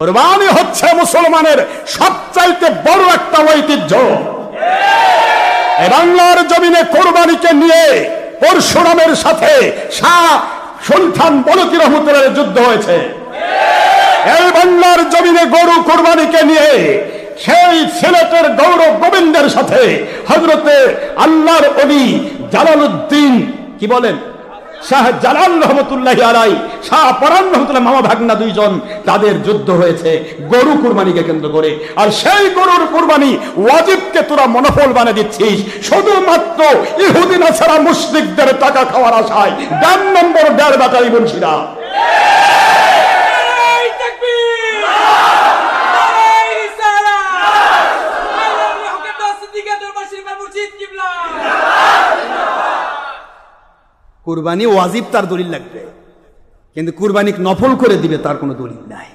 কুরবানি হচ্ছে মুসলমানের সবচাইতে বড় একটা ঐতিহ্য। এই বাংলার জমিনে কুরবানিকে নিয়ে পরশুরামের সাথে শাহ সুলতান বলকি রহমতুল্লাহের যুদ্ধ হয়েছে। এই বাংলার জমিনে গরু কুরবানিকে নিয়ে সেই সিলেটের গৌরব গোবিন্দের সাথে হযরতে আল্লাহর ওলি জালালউদ্দিন কি বলেন শাহ জালাল রহমতুল্লাহ আলাইহি, শাহ পরান রহমতুল্লাহ মামা ভাগনা দুইজন, তাদের যুদ্ধ হয়েছে গরু কুরবানিকে কেন্দ্র করে। আর সেই গরুর কুরবানি ওয়াজিবকে তোরা মনোফল বানিয়ে দিচ্ছিস শুধুমাত্র ইহুদি নাসারা মুশরিকদের টাকা খাওয়ার আশায়। ডান নম্বর দেড় বাটারি বলছিলাম। কুরবানি ওয়াজিব তার দলিল লাগবে, কিন্তু কুরবানি নফল করে দিবে তার কোনো দলিল নাই।